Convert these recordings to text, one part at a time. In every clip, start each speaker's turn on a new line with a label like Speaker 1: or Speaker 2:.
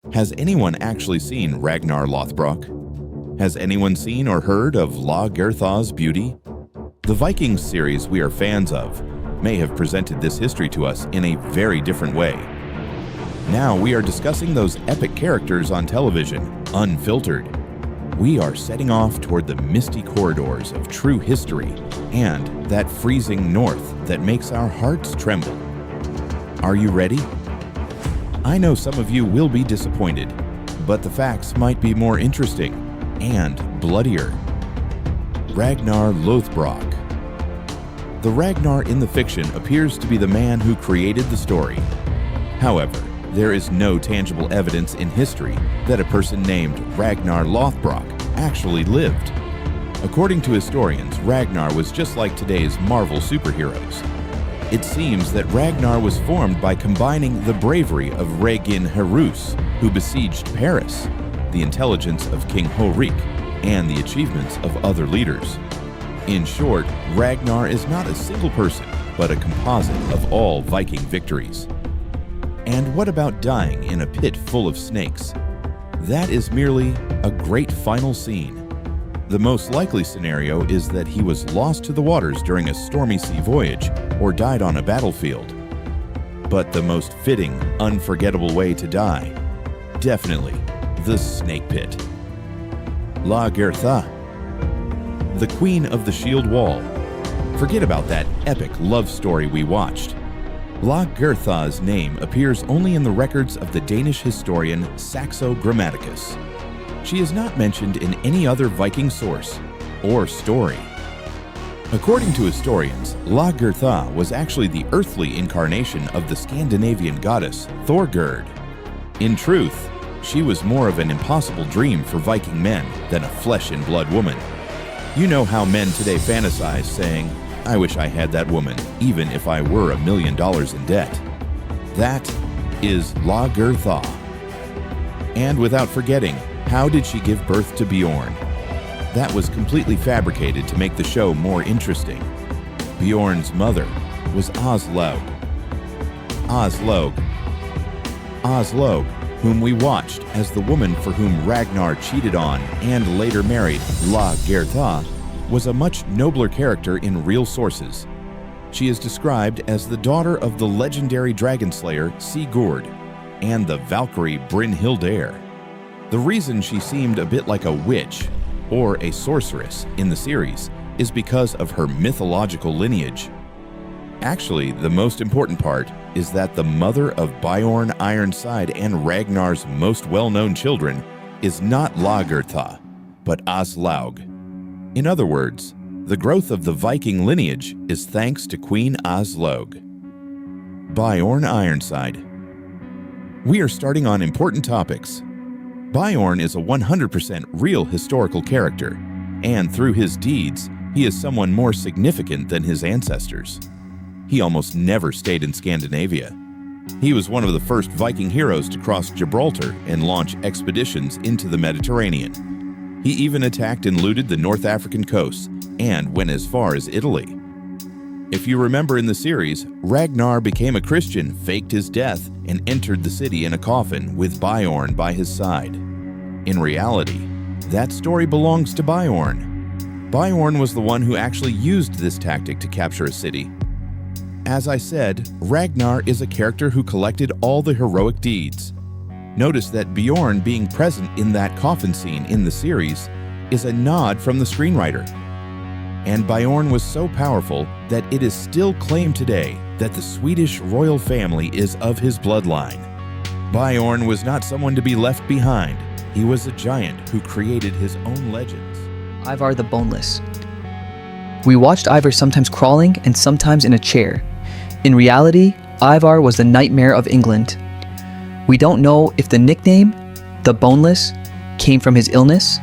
Speaker 1: Has anyone actually seen Ragnar Lothbrok? Has anyone seen or heard of Lagertha's beauty? The Vikings series we are fans of may have presented this history to us in a very different way. Now we are discussing those epic characters on television, unfiltered. We are setting off toward the misty corridors of true history and that freezing north that makes our hearts tremble. Are you ready? I know some of you will be disappointed, but the facts might be more interesting and bloodier. Ragnar Lothbrok. The Ragnar in the fiction appears to be the man who created the story. However, there is no tangible evidence in history that a person named Ragnar Lothbrok actually lived. According to historians, Ragnar was just like today's Marvel superheroes. It seems that Ragnar was formed by combining the bravery of Regin Herus, who besieged Paris, the intelligence of King Horik, and the achievements of other leaders. In short, Ragnar is not a single person, but a composite of all Viking victories. And what about dying in a pit full of snakes? That is merely a great final scene. The most likely scenario is that he was lost to the waters during a stormy sea voyage or died on a battlefield. But the most fitting, unforgettable way to die? Definitely the snake pit. Lagertha, the queen of the shield wall. Forget about that epic love story we watched. Lagertha's name appears only in the records of the Danish historian Saxo Grammaticus. She is not mentioned in any other Viking source or story. According to historians, Lagertha was actually the earthly incarnation of the Scandinavian goddess Thorgerd. In truth, she was more of an impossible dream for Viking men than a flesh-and-blood woman. You know how men today fantasize saying, "I wish I had that woman, even if I were $1 million in debt." That is Lagertha. And without forgetting, how did she give birth to Bjorn? That was completely fabricated to make the show more interesting. Bjorn's mother was Aslaug, whom we watched as the woman for whom Ragnar cheated on and later married, Lagertha, was a much nobler character in real sources. She is described as the daughter of the legendary dragon slayer Sigurd and the Valkyrie Brynhildr. The reason she seemed a bit like a witch or a sorceress in the series is because of her mythological lineage. Actually, the most important part is that the mother of Bjorn Ironside and Ragnar's most well-known children is not Lagertha, but Aslaug. In other words, the growth of the Viking lineage is thanks to Queen Aslaug. Bjorn Ironside. We are starting on important topics. Bjorn is a 100% real historical character, and through his deeds, he is someone more significant than his ancestors. He almost never stayed in Scandinavia. He was one of the first Viking heroes to cross Gibraltar and launch expeditions into the Mediterranean. He even attacked and looted the North African coasts and went as far as Italy. If you remember in the series, Ragnar became a Christian, faked his death, and entered the city in a coffin with Bjorn by his side. In reality, that story belongs to Bjorn. Bjorn was the one who actually used this tactic to capture a city. As I said, Ragnar is a character who collected all the heroic deeds. Notice that Bjorn being present in that coffin scene in the series is a nod from the screenwriter. And Bjorn was so powerful that it is still claimed today that the Swedish royal family is of his bloodline. Bjorn was not someone to be left behind. He was a giant who created his own legends.
Speaker 2: Ivar the Boneless. We watched Ivar sometimes crawling and sometimes in a chair. In reality, Ivar was the nightmare of England. We don't know if the nickname, the Boneless, came from his illness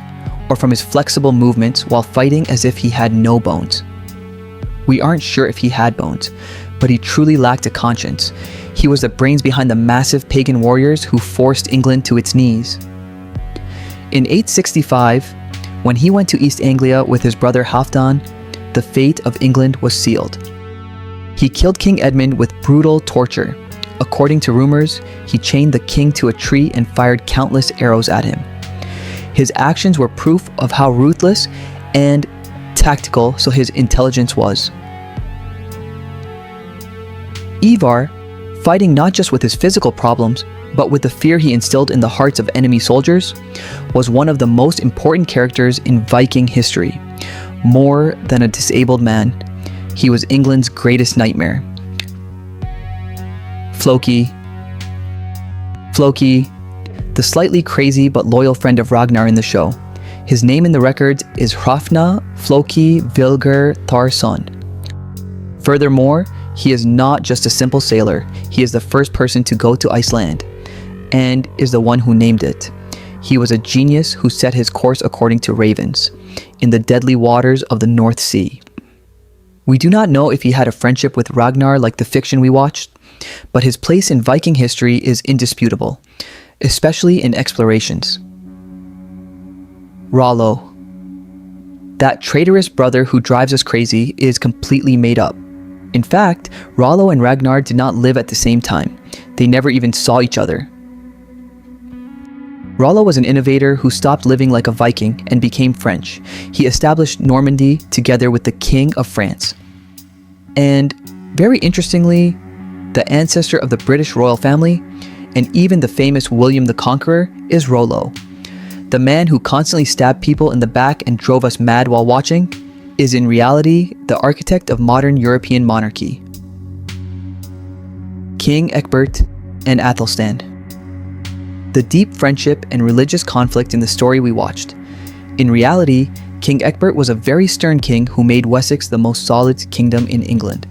Speaker 2: or from his flexible movements while fighting as if he had no bones. We aren't sure if he had bones, but he truly lacked a conscience. He was the brains behind the massive pagan warriors who forced England to its knees. In 865, when he went to East Anglia with his brother Halfdan, the fate of England was sealed. He killed King Edmund with brutal torture, According to rumors, he chained the king to a tree and fired countless arrows at him. His actions were proof of how ruthless and tactical so his intelligence was. Ivar, fighting not just with his physical problems, but with the fear he instilled in the hearts of enemy soldiers, was one of the most important characters in Viking history. More than a disabled man, he was England's greatest nightmare. Floki, the slightly crazy but loyal friend of Ragnar in the show. His name in the records is Hrafna Floki Vilger Tharson. Furthermore, he is not just a simple sailor, he is the first person to go to Iceland, and is the one who named it. He was a genius who set his course according to ravens, in the deadly waters of the North Sea. We do not know if he had a friendship with Ragnar like the fiction we watched, but his place in Viking history is indisputable, especially in explorations. Rollo. That traitorous brother who drives us crazy is completely made up. In fact, Rollo and Ragnar did not live at the same time. They never even saw each other. Rollo was an innovator who stopped living like a Viking and became French. He established Normandy together with the King of France. And very interestingly, the ancestor of the British royal family, and even the famous William the Conqueror, is Rollo. The man who constantly stabbed people in the back and drove us mad while watching is in reality the architect of modern European monarchy. King Ecbert and Athelstan. The deep friendship and religious conflict in the story we watched. In reality, King Ecbert was a very stern king who made Wessex the most solid kingdom in England.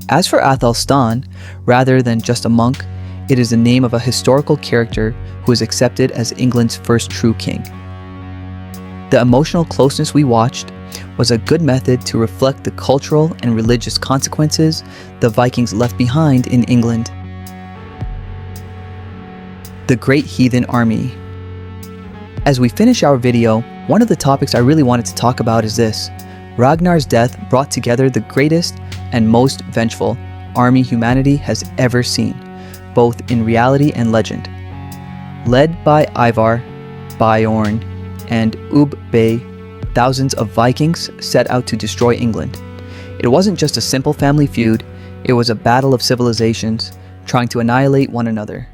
Speaker 2: As for Athelstan, rather than just a monk, it is the name of a historical character who is accepted as England's first true king. The emotional closeness we watched was a good method to reflect the cultural and religious consequences the Vikings left behind in England. The Great Heathen Army. As we finish our video, one of the topics I really wanted to talk about is this. Ragnar's death brought together the greatest and most vengeful army humanity has ever seen, both in reality and legend. Led by Ivar, Bjorn, and Ubbe, thousands of Vikings set out to destroy England. It wasn't just a simple family feud, it was a battle of civilizations trying to annihilate one another.